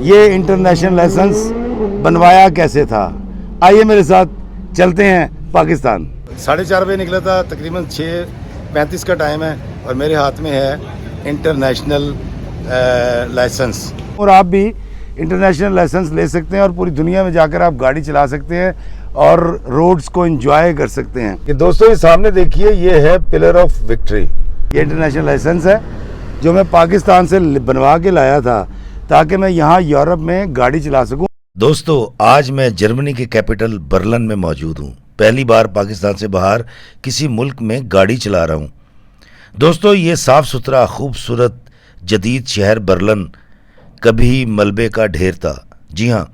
ये international licence बनवाया कैसे था, आइए मेरे साथ चलते हैं पाकिस्तान। 4:30 बजे निकला था, तकरीबन 6:35 का टाइम है और मेरे हाथ में है इंटरनेशनल लाइसेंस। और आप भी इंटरनेशनल लाइसेंस ले सकते हैं और पूरी दुनिया में जाकर आप गाड़ी चला सकते हैं और रोड्स को एंजॉय कर सकते हैं। ये दोस्तों, ये सामने देखिए, ये है पिलर ऑफ विक्ट्री। ये इंटरनेशनल लाइसेंस है जो मैं पाकिस्तान से बनवा के लाया था ताकि मैं यहाँ यूरोप में गाड़ी चला सकूं। दोस्तों, आज मैं जर्मनी के कैपिटल बर्लिन में मौजूद हूँ। पहली बार पाकिस्तान से बाहर किसी मुल्क में गाड़ी चला रहा हूँ। दोस्तों, ये साफ सुथरा खूबसूरत जदीद शहर बर्लिन कभी मलबे का ढेर था। जी हाँ,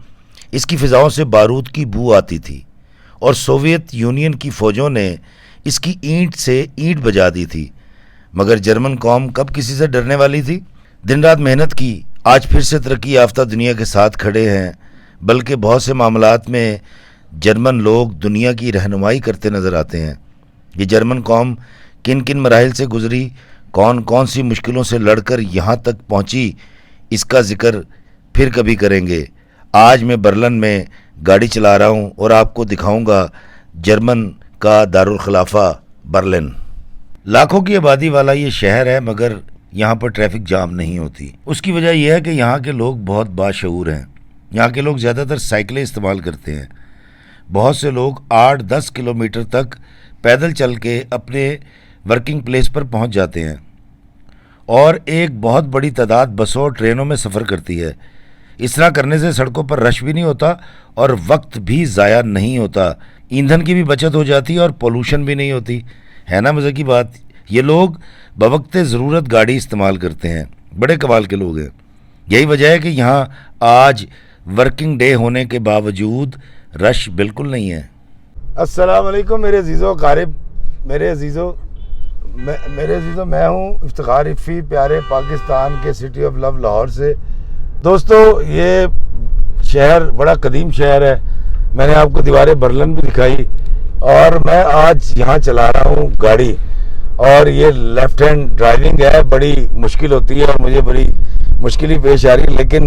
इसकी फ़िज़ाओं से बारूद की बू आती थी और सोवियत यूनियन की फ़ौजों ने इसकी ईंट से ईंट बजा दी थी। मगर जर्मन कौम कब किसी से डरने वाली थी। दिन रात मेहनत की, आज फिर से तरक्की याफ्ता दुनिया के साथ खड़े हैं। बल्कि बहुत से मामलात में जर्मन लोग दुनिया की रहनुमाई करते नज़र आते हैं। ये जर्मन कौम किन किन मराहिल से गुजरी, कौन कौन सी मुश्किलों से लड़कर यहाँ तक पहुँची, इसका जिक्र फिर कभी करेंगे। आज मैं बर्लिन में गाड़ी चला रहा हूँ और आपको दिखाऊंगा जर्मन का दारुल खिलाफा बर्लिन। लाखों की आबादी वाला ये शहर है, मगर यहाँ पर ट्रैफिक जाम नहीं होती। उसकी वजह यह है कि यहाँ के लोग बहुत बाशऊर हैं। यहाँ के लोग ज़्यादातर साइकिलें इस्तेमाल करते हैं। बहुत से लोग 8-10 किलोमीटर तक पैदल चल के अपने वर्किंग प्लेस पर पहुँच जाते हैं और एक बहुत बड़ी तादाद बसों और ट्रेनों में सफ़र करती है। इस तरह करने से सड़कों पर रश भी नहीं होता और वक्त भी ज़ाया नहीं होता। ईंधन की भी बचत हो जाती है और पोल्यूशन भी नहीं होती। है ना मज़े की बात। ये लोग बवक्त ज़रूरत गाड़ी इस्तेमाल करते हैं। बड़े कमाल के लोग हैं। यही वजह है कि यहाँ आज वर्किंग डे होने के बावजूद रश बिल्कुल नहीं है। अस्सलाम वालेकुम मेरे अजीज़ों क़ारिब, मेरे अजीज़ों, मैं हूँ इफ्तिखार इफ़ी, प्यारे पाकिस्तान के सिटी ऑफ लव लाहौर से। दोस्तों, ये शहर बड़ा कदीम शहर है। मैंने आपको दीवारें बर्लिन भी दिखाई और मैं आज यहाँ चला रहा हूँ गाड़ी। और ये लेफ़्ट हैंड ड्राइविंग है, बड़ी मुश्किल होती है और मुझे बड़ी मुश्किल ही पेश आ रही है, लेकिन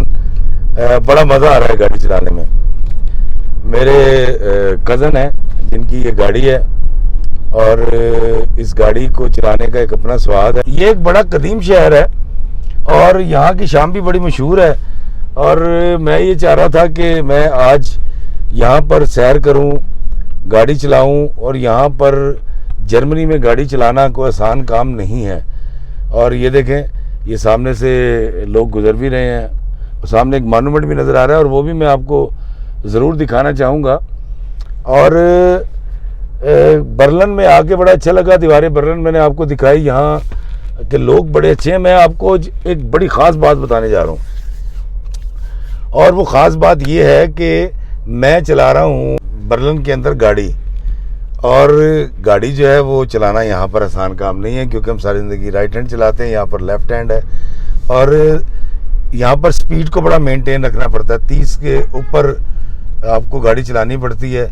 बड़ा मज़ा आ रहा है गाड़ी चलाने में। मेरे कज़न है जिनकी ये गाड़ी है और इस गाड़ी को चलाने का एक अपना स्वाद है। ये एक बड़ा कदीम शहर है और यहाँ की शाम भी बड़ी मशहूर है और मैं ये चाह रहा था कि मैं आज यहाँ पर सैर करूँ, गाड़ी चलाऊँ। और यहाँ पर जर्मनी में गाड़ी चलाना कोई आसान काम नहीं है। और ये देखें, ये सामने से लोग गुजर भी रहे हैं और सामने एक मॉन्यूमेंट भी नज़र आ रहा है और वो भी मैं आपको ज़रूर दिखाना चाहूँगा। और बर्लिन में आके बड़ा अच्छा लगा। दीवारें बर्लिन मैंने आपको दिखाई, यहाँ के लोग बड़े अच्छे हैं। मैं आपको एक बड़ी ख़ास बात बताने जा रहा हूँ और वो ख़ास बात ये है कि मैं चला रहा हूँ बर्लिन के अंदर गाड़ी। और गाड़ी जो है वो चलाना यहाँ पर आसान काम नहीं है, क्योंकि हम सारी ज़िंदगी राइट हैंड चलाते हैं, यहाँ पर लेफ़्ट हैंड है और यहाँ पर स्पीड को बड़ा मेंटेन रखना पड़ता है। 30 के ऊपर आपको गाड़ी चलानी पड़ती है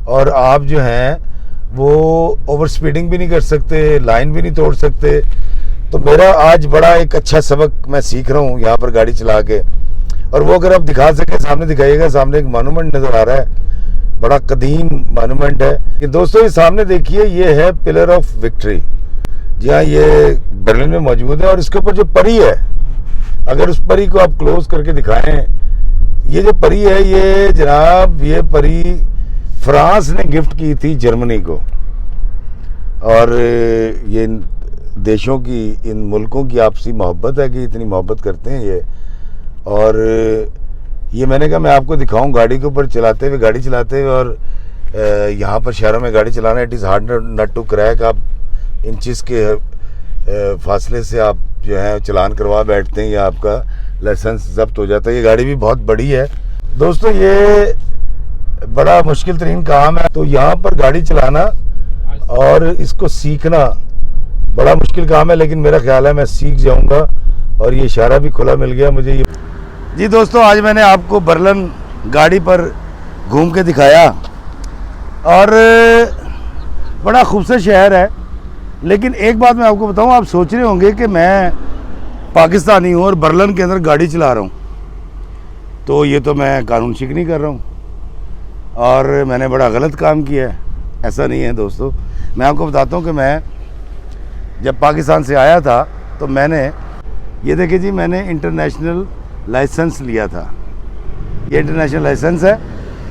और आप जो हैं वो ओवर स्पीडिंग भी नहीं कर सकते, लाइन भी नहीं तोड़ सकते। तो मेरा आज बड़ा एक अच्छा सबक मैं सीख रहा हूँ यहाँ पर गाड़ी चला के। और वो अगर आप दिखा सकें, सामने दिखाइएगा, सामने एक मॉन्यूमेंट नज़र आ रहा है, बड़ा कदीम मॉन्यूमेंट है। कि दोस्तों, ये सामने देखिए, ये है पिलर ऑफ विक्ट्री। जी हाँ, ये बर्लिन में मौजूद है और इसके ऊपर जो परी है, अगर उस परी को आप क्लोज करके दिखाएं, ये जो परी है, ये जनाब, ये परी फ्रांस ने गिफ्ट की थी जर्मनी को। और ये इन देशों की, इन मुल्कों की आपसी मोहब्बत है कि इतनी मोहब्बत करते हैं ये। और ये मैंने कहा मैं आपको दिखाऊं गाड़ी के ऊपर चलाते हुए, गाड़ी चलाते हुए। और यहाँ पर शहरों में गाड़ी चलाना, it is hard nut to crack. आप इंचेस के फासले से आप जो है चलान करवा बैठते हैं या आपका लाइसेंस जब्त हो जाता है। ये गाड़ी भी बहुत बड़ी है दोस्तों, ये बड़ा मुश्किल तरीन काम है। तो यहाँ पर गाड़ी चलाना और इसको सीखना बड़ा मुश्किल काम है, लेकिन मेरा ख्याल है मैं सीख जाऊँगा। और ये इशारा भी खुला मिल गया मुझे। ये जी दोस्तों, आज मैंने आपको बर्लिन गाड़ी पर घूम के दिखाया और बड़ा खूबसूरत शहर है। लेकिन एक बात मैं आपको बताऊं, आप सोच रहे होंगे कि मैं पाकिस्तानी हूं और बर्लिन के अंदर गाड़ी चला रहा हूं। तो ये तो मैं कानून शिकनी कर रहा हूँ और मैंने बड़ा गलत काम किया है। ऐसा नहीं है दोस्तों, मैं आपको बताता हूँ कि मैं जब पाकिस्तान से आया था तो मैंने ये देखिए जी, मैंने इंटरनेशनल लाइसेंस लिया था। ये इंटरनेशनल लाइसेंस है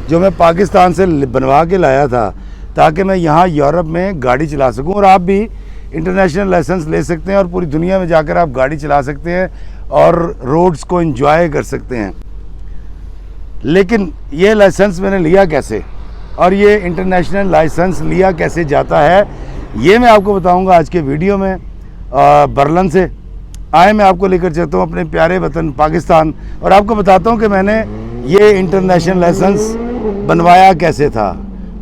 जो मैं पाकिस्तान से बनवा के लाया था ताकि मैं यहाँ यूरोप में गाड़ी चला सकूँ। और आप भी इंटरनेशनल लाइसेंस ले सकते हैं और पूरी दुनिया में जाकर आप गाड़ी चला सकते हैं और रोड्स को एंजॉय कर सकते हैं। लेकिन ये लाइसेंस मैंने लिया कैसे और ये इंटरनेशनल लाइसेंस लिया कैसे जाता है, ये मैं आपको बताऊंगा आज के वीडियो में। बर्लिन से आए मैं आपको लेकर चलता हूँ अपने प्यारे वतन पाकिस्तान और आपको बताता हूँ कि मैंने ये इंटरनेशनल लाइसेंस बनवाया कैसे था।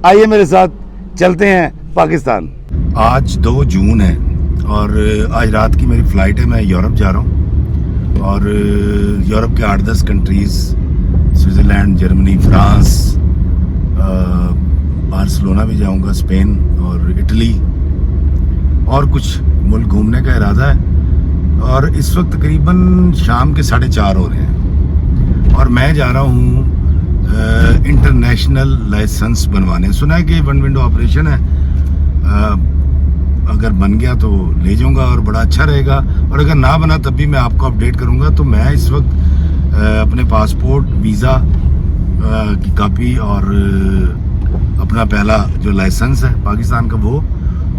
आइए मेरे साथ चलते हैं पाकिस्तान। आज 2 जून है और आज रात की मेरी फ़्लाइट है। मैं यूरोप जा रहा हूँ और यूरोप के 8-10 countries, Switzerland, Germany, France, Barcelona भी जाऊँगा, स्पेन और इटली और कुछ मुल्क घूमने का इरादा है। और इस वक्त तकरीबन शाम के 4:30 हो रहे हैं और मैं जा रहा हूँ इंटरनेशनल लाइसेंस बनवाने। सुना है कि 1 विंडो ऑपरेशन है, अगर बन गया तो ले जाऊंगा और बड़ा अच्छा रहेगा, और अगर ना बना तब भी मैं आपको अपडेट करूंगा। तो मैं इस वक्त अपने पासपोर्ट, वीज़ा की कॉपी और अपना पहला जो लाइसेंस है पाकिस्तान का वो,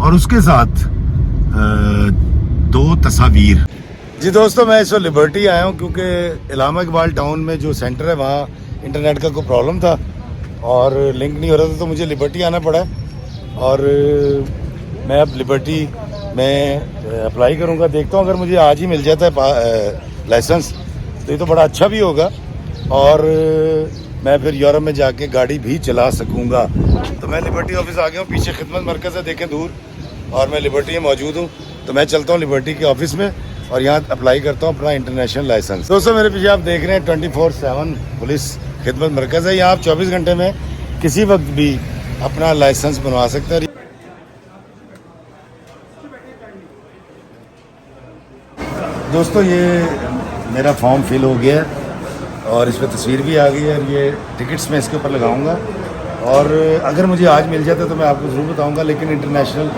और उसके साथ 2 तस्वीर। जी दोस्तों, मैं इस वक्त लिबर्टी आया हूँ क्योंकि इलामा इकबाल टाउन में जो सेंटर है वहाँ इंटरनेट का कोई प्रॉब्लम था और लिंक नहीं हो रहा था, तो मुझे लिबर्टी आना पड़ा। और मैं अब लिबर्टी में अप्लाई करूँगा। देखता हूँ अगर मुझे आज ही मिल जाता है लाइसेंस तो ये तो बड़ा अच्छा भी होगा और मैं फिर यूरोप में जाके गाड़ी भी चला सकूँगा। तो मैं लिबर्टी ऑफिस आ गया हूँ, पीछे खिदमत मरकज़ है देखें दूर, और मैं लिबर्टी में मौजूद हूँ। तो मैं चलता हूँ लिबर्टी के ऑफिस में और यहाँ अप्लाई करता हूँ अपना इंटरनेशनल लाइसेंस। दोस्तों मेरे पीछे आप देख रहे हैं 24/7 पुलिस खिदमत मरकज़ है। यहाँ आप 24 घंटे में किसी वक्त भी अपना लाइसेंस बनवा सकते हैं। दोस्तों ये मेरा फॉर्म फिल हो गया है और इस पर तस्वीर भी आ गई है और ये टिकट्स मैं इसके ऊपर लगाऊंगा। और अगर मुझे आज मिल जाता तो मैं आपको ज़रूर बताऊंगा, लेकिन इंटरनेशनल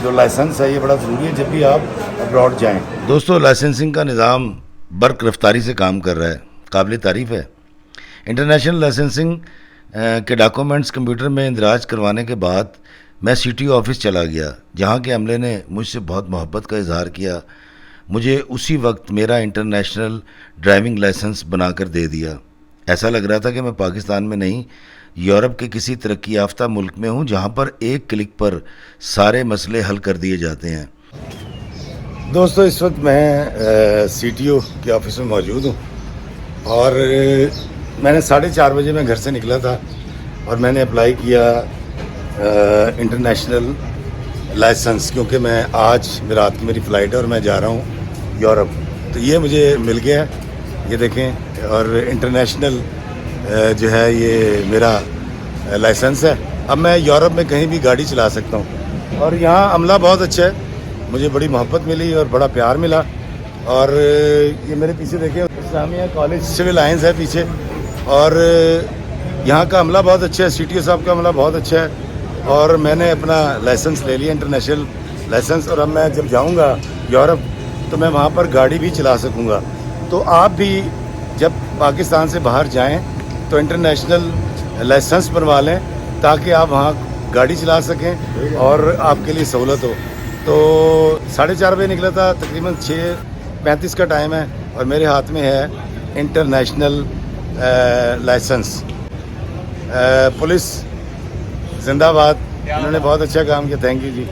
जो लाइसेंस है ये बड़ा ज़रूरी है जब भी आप अब्रॉड जाएं। दोस्तों लाइसेंसिंग का निज़ाम बर्क रफ्तारी से काम कर रहा है, काबिल तारीफ़ है। इंटरनेशनल लाइसेंसिंग के डॉक्यूमेंट्स कंप्यूटर में इंदराज करवाने के बाद मैं CTO ऑफिस चला गया, जहाँ के अमले ने मुझसे बहुत मोहब्बत का इजहार किया। मुझे उसी वक्त मेरा इंटरनेशनल ड्राइविंग लाइसेंस बनाकर दे दिया। ऐसा लग रहा था कि मैं पाकिस्तान में नहीं, यूरोप के किसी तरक्की याफ्ता मुल्क में हूँ, जहाँ पर एक क्लिक पर सारे मसले हल कर दिए जाते हैं। दोस्तों इस वक्त मैं CTO के ऑफिस में मौजूद हूँ और मैंने 4:30 बजे मैं घर से निकला था और मैंने अप्लाई किया इंटरनेशनल लाइसेंस, क्योंकि मैं आज रात की मेरी फ़्लाइट है और मैं जा रहा हूँ यूरोप। तो ये मुझे मिल गया, ये देखें, और इंटरनेशनल जो है ये मेरा लाइसेंस है। अब मैं यूरोप में कहीं भी गाड़ी चला सकता हूँ और यहाँ अमला बहुत अच्छा है, मुझे बड़ी मोहब्बत मिली और बड़ा प्यार मिला। और ये मेरे पीछे देखें इस्लामिया कॉलेज सिविल लाइन्स है पीछे, और यहाँ का अमला बहुत अच्छा है, CTO साहब का अमला बहुत अच्छा है। और मैंने अपना लाइसेंस ले लिया, इंटरनेशनल लाइसेंस, और अब मैं जब जाऊँगा यूरोप तो मैं वहाँ पर गाड़ी भी चला सकूँगा। तो आप भी जब पाकिस्तान से बाहर जाएं तो इंटरनेशनल लाइसेंस बनवा लें ताकि आप वहाँ गाड़ी चला सकें और आपके लिए सहूलत हो। तो 4:30 बजे निकला था, तकरीबन 6:35 का टाइम है और मेरे हाथ में है इंटरनेशनल लाइसेंस। पुलिस जिंदाबाद, उन्होंने बहुत अच्छा काम किया, थैंक यू जी।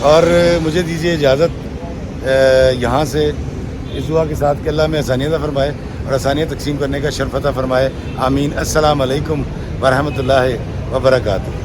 और मुझे दीजिए इजाज़त यहाँ से इस दुआ के साथ कि अल्लाह में आसानियत फरमाए और आसानियत तकसीम करने का शर्फ अता फरमाए। आमीन। अस्सलाम अलैकुम व रहमतुल्लाहि व बरकातहू।